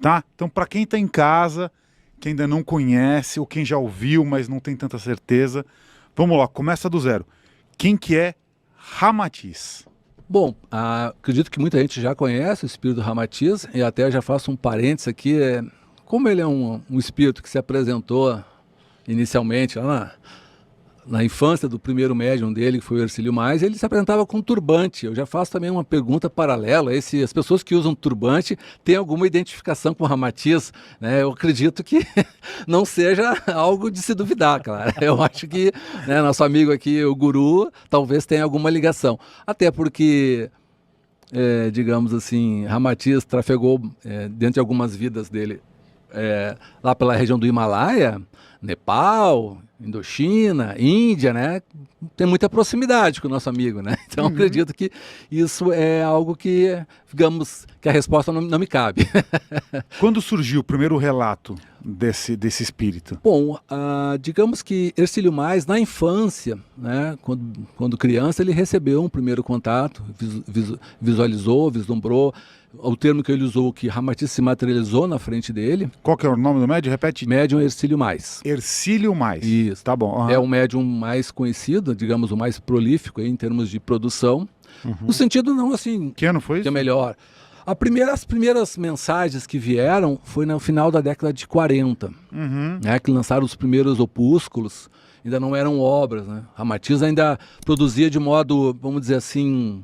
tá? Então, para quem está em casa, que ainda não conhece, ou quem já ouviu, mas não tem tanta certeza, vamos lá, começa do zero. Quem que é Ramatiz? Bom, acredito que muita gente já conhece o espírito Ramatiz, e até já faço um parênteses aqui, como ele é um espírito que se apresentou inicialmente lá na infância do primeiro médium dele, que foi o Hercílio Mais, ele se apresentava com turbante. Eu já faço também uma pergunta paralela, se as pessoas que usam turbante têm alguma identificação com o Ramatiz, né? Eu acredito que não seja algo de se duvidar, cara. Eu acho que, né, nosso amigo aqui, o Guru, talvez tenha alguma ligação. Até porque, digamos assim, Ramatiz trafegou dentro de algumas vidas dele lá pela região do Himalaia, Nepal, Indochina, Índia, né? Tem muita proximidade com o nosso amigo, né? Então acredito que isso é algo que, digamos, que a resposta não me cabe. Quando surgiu o primeiro relato desse espírito? Bom, digamos que Hercílio Mais, na infância, né, quando criança, ele recebeu um primeiro contato, visualizou, vislumbrou. O termo que ele usou, que Ramatiz se materializou na frente dele. Qual que é o nome do médium? Repete. Médium Hercílio Mais. Hercílio Mais. Isso. Tá bom. É o médium mais conhecido, digamos, o mais prolífico em termos de produção. No sentido não assim... Que ano foi isso? Que é melhor. As primeiras mensagens que vieram foi no final da década de 40, né, que lançaram os primeiros opúsculos. Ainda não eram obras, né? Ramatiz ainda produzia de modo, vamos dizer assim...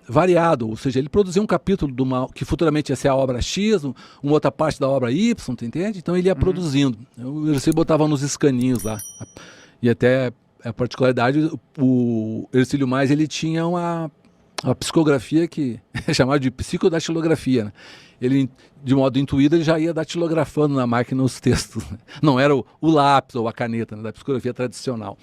variado, ou seja, ele produzia um capítulo que futuramente ia ser a obra X, uma outra parte da obra Y, tu entende? Então ele ia produzindo. Você botava nos escaninhos lá. E até a particularidade, o Hercílio Mais, ele tinha uma psicografia que é chamada de psicodatilografia, né? Ele, de modo intuído, ele já ia datilografando na máquina os textos, né? Não era o lápis ou a caneta, né, da psicografia tradicional.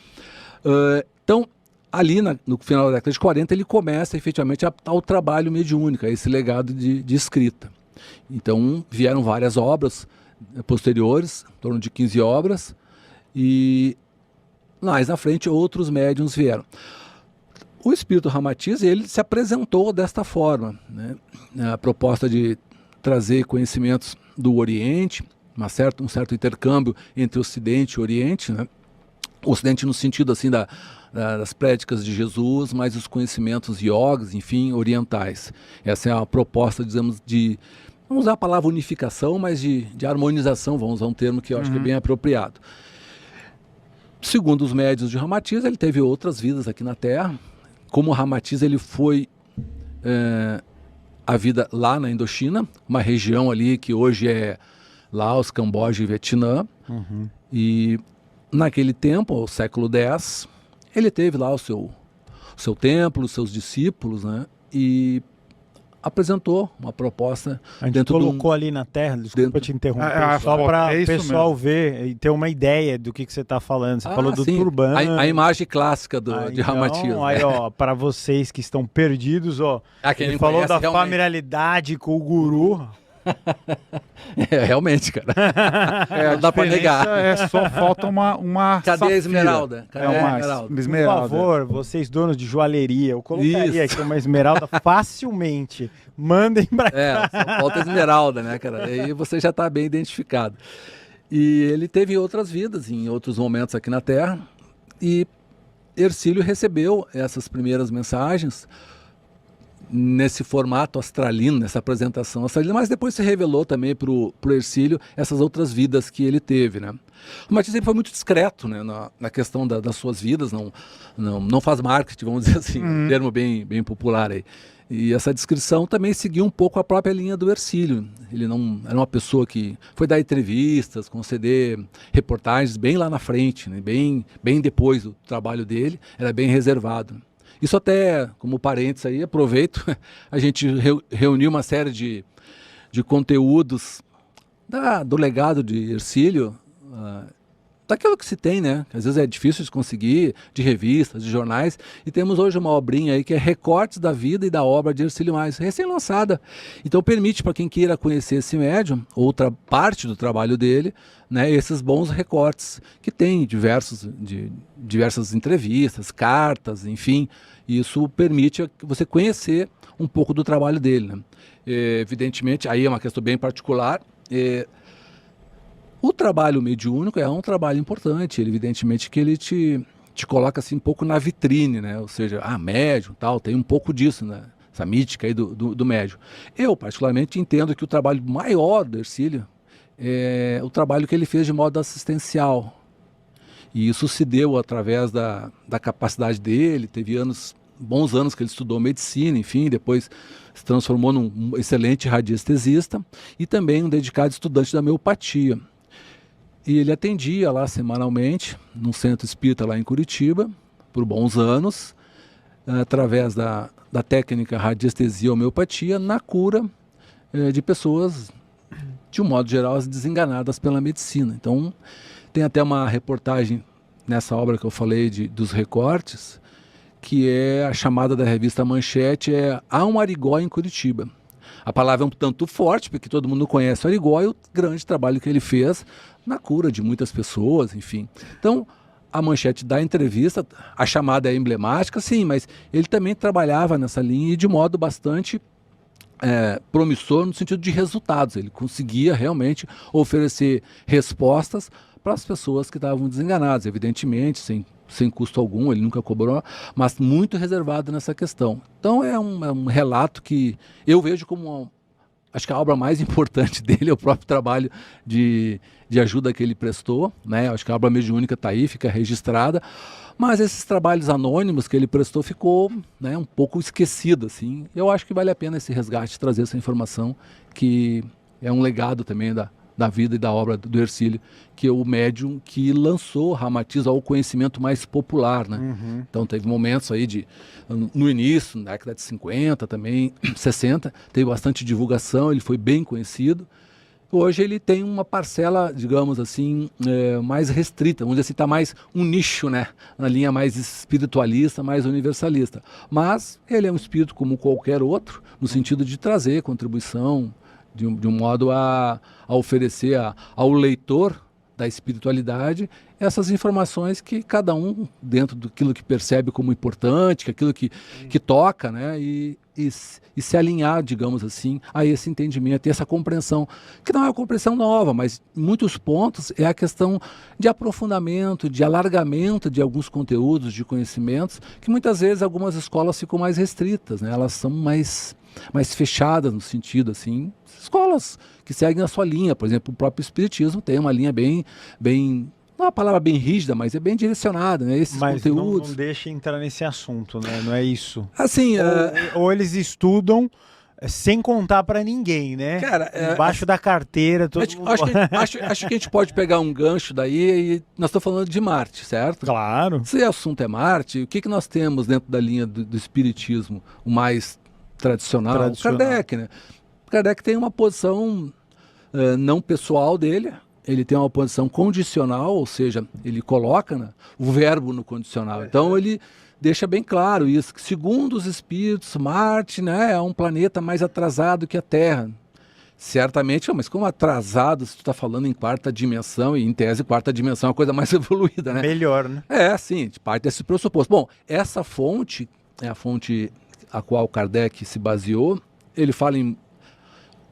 Então, ali no final da década de 40, ele começa efetivamente ao trabalho mediúnico, a esse legado de escrita. Então vieram várias obras posteriores, em torno de 15 obras, e mais na frente outros médiuns vieram. O espírito Ramatiz, ele se apresentou desta forma, né? A proposta de trazer conhecimentos do Oriente, um certo intercâmbio entre Ocidente e Oriente, né? Ocidente no sentido assim das prédicas de Jesus, mas os conhecimentos iogas, enfim, orientais. Essa é a proposta, dizemos, vamos usar a palavra unificação, mas de harmonização, vamos usar um termo que eu acho que é bem apropriado. Segundo os médiuns de Ramatiz, ele teve outras vidas aqui na Terra. Como Ramatiz, ele foi a vida lá na Indochina, uma região ali que hoje é Laos, Camboja e Vietnã. E naquele tempo, ao século X, ele teve lá o seu templo, os seus discípulos, né? E apresentou uma proposta. A gente colocou ali na Terra, desculpa te interromper, só para o pessoal ver e ter uma ideia do que você está falando. Você falou do turbante. A imagem clássica de Ramatiz. Então, aí, ó, para vocês que estão perdidos, ó, ele falou da familiaridade com o Guru. Realmente, cara. Não dá pra negar. Só falta uma Cadê a safira? esmeralda? Por favor, vocês donos de joalheria, eu colocaria aqui uma esmeralda facilmente. Mandem pra cá. Só falta a esmeralda, né, cara? Aí você já tá bem identificado. E ele teve outras vidas em outros momentos aqui na Terra. E Hercílio recebeu essas primeiras mensagens nesse formato astralino, nessa apresentação astralina, mas depois se revelou também para o Hercílio essas outras vidas que ele teve, né? O Ramatiz foi muito discreto, né, na questão das suas vidas, não faz marketing, vamos dizer assim, um termo bem popular aí. E essa descrição também seguiu um pouco a própria linha do Hercílio. Ele não era uma pessoa que foi dar entrevistas, conceder reportagens bem lá na frente, né, bem depois do trabalho dele, era bem reservado. Isso até, como parênteses aí, aproveito, a gente reuniu uma série de conteúdos do legado de Hercílio, daquilo que se tem, né? Às vezes é difícil de conseguir, de revistas, de jornais, e temos hoje uma obrinha aí que é Recortes da Vida e da Obra de Hercílio Mais, recém-lançada. Então permite para quem queira conhecer esse médium, outra parte do trabalho dele, né, esses bons recortes, que tem diversas entrevistas, cartas, enfim, isso permite você conhecer um pouco do trabalho dele, né? Evidentemente, aí é uma questão bem particular. O trabalho mediúnico é um trabalho importante, evidentemente que ele te coloca assim um pouco na vitrine, né? Ou seja, médium, tal, tem um pouco disso, né? Essa mítica aí do médium. Eu, particularmente, entendo que o trabalho maior do Hercílio é o trabalho que ele fez de modo assistencial. E isso se deu através da capacidade dele, teve bons anos que ele estudou medicina, enfim, depois se transformou num excelente radiestesista e também um dedicado estudante da homeopatia. E ele atendia lá semanalmente, num centro espírita lá em Curitiba, por bons anos, através da técnica radiestesia e homeopatia, na cura de pessoas, de um modo geral, desenganadas pela medicina. Então, tem até uma reportagem nessa obra que eu falei dos recortes, que é a chamada da revista Manchete, Há um Arigó em Curitiba. A palavra é um tanto forte, porque todo mundo conhece o Arigó e o grande trabalho que ele fez na cura de muitas pessoas, enfim. Então, a Manchete dá entrevista, a chamada é emblemática, sim, mas ele também trabalhava nessa linha e de modo bastante promissor no sentido de resultados. Ele conseguia realmente oferecer respostas para as pessoas que estavam desenganadas, evidentemente, sem custo algum, ele nunca cobrou, mas muito reservado nessa questão. Então é um relato que eu vejo como acho que a obra mais importante dele é o próprio trabalho de ajuda que ele prestou, né? Acho que a obra mediúnica está aí, fica registrada, mas esses trabalhos anônimos que ele prestou ficou, né, um pouco esquecido, assim. Eu acho que vale a pena esse resgate, trazer essa informação, que é um legado também da vida e da obra do Hercílio, que é o médium que lançou Ramatiz ao conhecimento mais popular, né? Uhum. Então teve momentos aí no início, na década de 50 também, 60, teve bastante divulgação, ele foi bem conhecido. Hoje ele tem uma parcela, digamos assim, mais restrita, vamos dizer assim, está mais um nicho, né? Na linha mais espiritualista, mais universalista. Mas ele é um espírito como qualquer outro, no sentido de trazer contribuição, de um modo a oferecer ao leitor da espiritualidade essas informações que cada um, dentro daquilo que percebe como importante, aquilo que toca, né? E se alinhar, digamos assim, a esse entendimento, essa compreensão, que não é uma compreensão nova, mas em muitos pontos é a questão de aprofundamento, de alargamento de alguns conteúdos, de conhecimentos, que muitas vezes algumas escolas ficam mais restritas, né? Elas são mais fechadas no sentido, assim, escolas que seguem a sua linha, por exemplo, o próprio Espiritismo tem uma linha bem não é uma palavra bem rígida, mas é bem direcionada, né? Esses conteúdos. Não deixa entrar nesse assunto, né? Não é isso. Assim, ou eles estudam sem contar para ninguém, né? Cara, embaixo da carteira, todo mundo... acho que a gente pode pegar um gancho daí e nós estamos falando de Marte, certo? Claro. Se o assunto é Marte, o que nós temos dentro da linha do Espiritismo, o mais tradicional? O Kardec, né? O Kardec tem uma posição não pessoal dele, ele tem uma posição condicional, ou seja, ele coloca o verbo no condicional. Então ele deixa bem claro isso, que segundo os espíritos, Marte, né, é um planeta mais atrasado que a Terra. Certamente, mas como atrasado, se tu está falando em quarta dimensão, e em tese quarta dimensão é uma coisa mais evoluída, né? Melhor, né? Sim, de parte desse pressuposto. Bom, essa fonte é a fonte a qual Kardec se baseou. Ele fala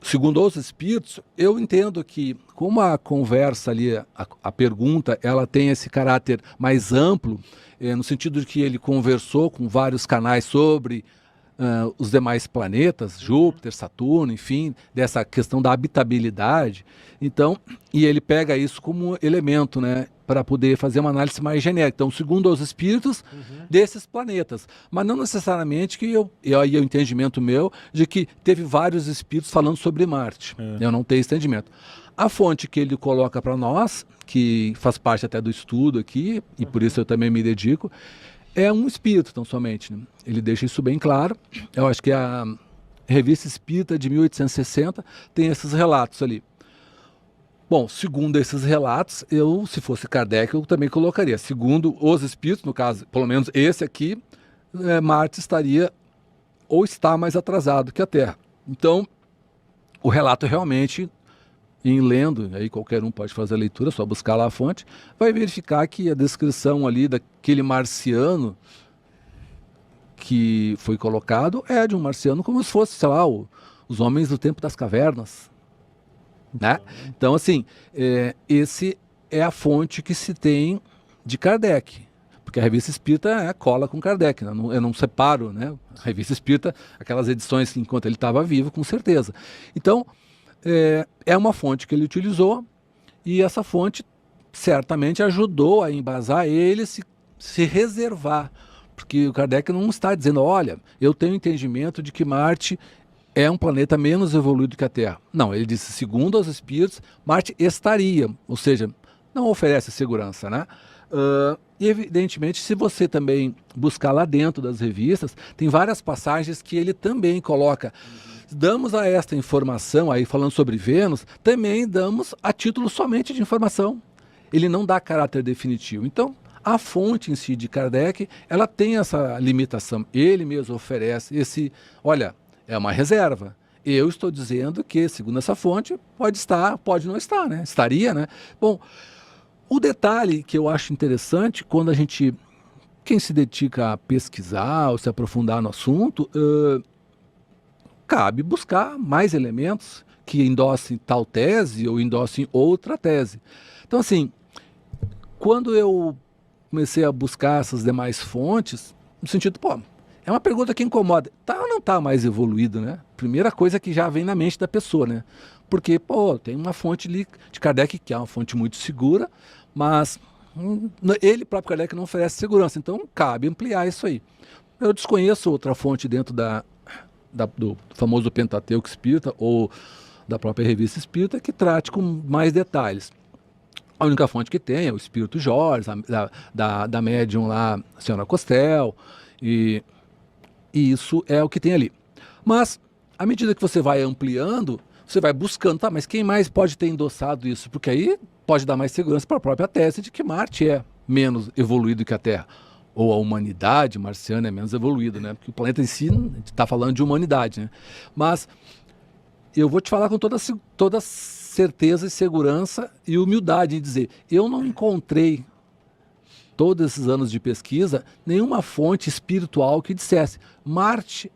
segundo os espíritos, eu entendo que, como a conversa ali, a pergunta, ela tem esse caráter mais amplo, no sentido de que ele conversou com vários canais sobre os demais planetas, Júpiter, Saturno, enfim, dessa questão da habitabilidade. Então, e ele pega isso como elemento, né, para poder fazer uma análise mais genérica. Então, segundo os espíritos desses planetas. Mas não necessariamente que aí é o entendimento meu de que teve vários espíritos falando sobre Marte. Eu não tenho esse entendimento. A fonte que ele coloca para nós, que faz parte até do estudo aqui, e por isso eu também me dedico, é um espírito, tão somente. Né? Ele deixa isso bem claro. Eu acho que a Revista Espírita de 1860 tem esses relatos ali. Bom, segundo esses relatos, se fosse Kardec, eu também colocaria. Segundo os espíritos, no caso, pelo menos esse aqui, Marte estaria ou está mais atrasado que a Terra. Então, o relato realmente, em lendo, aí qualquer um pode fazer a leitura, só buscar lá a fonte, vai verificar que a descrição ali daquele marciano que foi colocado é de um marciano como se fosse, sei lá, os homens do tempo das cavernas. Né? Então, assim, esse é a fonte que se tem de Kardec. Porque a Revista Espírita cola com Kardec, né? Eu não separo, né? A Revista Espírita, aquelas edições enquanto ele estava vivo, com certeza. Então, é uma fonte que ele utilizou e essa fonte certamente ajudou a embasar ele se reservar. Porque o Kardec não está dizendo, olha, eu tenho entendimento de que Marte é um planeta menos evoluído que a Terra. Não, ele disse, segundo os espíritos, Marte estaria, ou seja, não oferece segurança, né? E evidentemente, se você também buscar lá dentro das revistas, tem várias passagens que ele também coloca. Damos a esta informação, aí falando sobre Vênus, também damos a título somente de informação. Ele não dá caráter definitivo. Então, a fonte em si de Kardec, ela tem essa limitação. Ele mesmo oferece olha, é uma reserva. Eu estou dizendo que, segundo essa fonte, pode estar, pode não estar, né? Estaria, né? Bom, o detalhe que eu acho interessante, quando quem se dedica a pesquisar ou se aprofundar no assunto, cabe buscar mais elementos que endossem tal tese ou endossem outra tese. Então, assim, quando eu comecei a buscar essas demais fontes, no sentido, é uma pergunta que incomoda. Tá ou não tá mais evoluído, né? Primeira coisa que já vem na mente da pessoa, né? Porque, tem uma fonte ali de Kardec, que é uma fonte muito segura, mas ele próprio Kardec não oferece segurança, então cabe ampliar isso aí. Eu desconheço outra fonte dentro do famoso Pentateuco Espírita ou da própria Revista Espírita que trate com mais detalhes. A única fonte que tem é o Espírito Jorge, da médium lá, a senhora Costel, e isso é o que tem ali. Mas, à medida que você vai ampliando, você vai buscando, mas quem mais pode ter endossado isso? Porque aí pode dar mais segurança para a própria tese de que Marte é menos evoluído que a Terra. Ou a humanidade marciana é menos evoluída, né? Porque o planeta em si, a gente está falando de humanidade, né? Mas eu vou te falar com toda certeza e segurança e humildade em dizer, eu não encontrei, todos esses anos de pesquisa, nenhuma fonte espiritual que dissesse Marte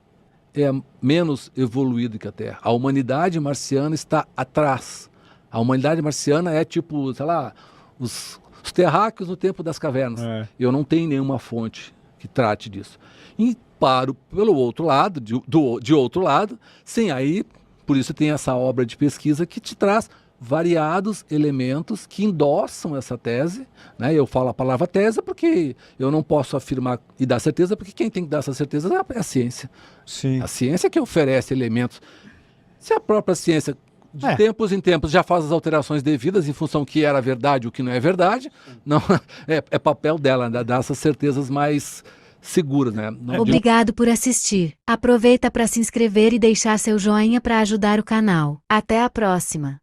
é menos evoluído que a Terra. A humanidade marciana está atrás. A humanidade marciana é tipo, sei lá, os terráqueos no tempo das cavernas. Eu não tenho nenhuma fonte que trate disso. E paro pelo outro lado, de outro lado, sim, aí, por isso tem essa obra de pesquisa que te traz variados elementos que endossam essa tese, né? Eu falo a palavra tese porque eu não posso afirmar e dar certeza, porque quem tem que dar essa certeza é a ciência. Sim. A ciência que oferece elementos. Se a própria ciência, de tempos em tempos, já faz as alterações devidas em função que era verdade ou que não é verdade, não, é papel dela, né? Dar essas certezas mais seguras, né? Obrigado por assistir. Aproveita para se inscrever e deixar seu joinha para ajudar o canal. Até a próxima.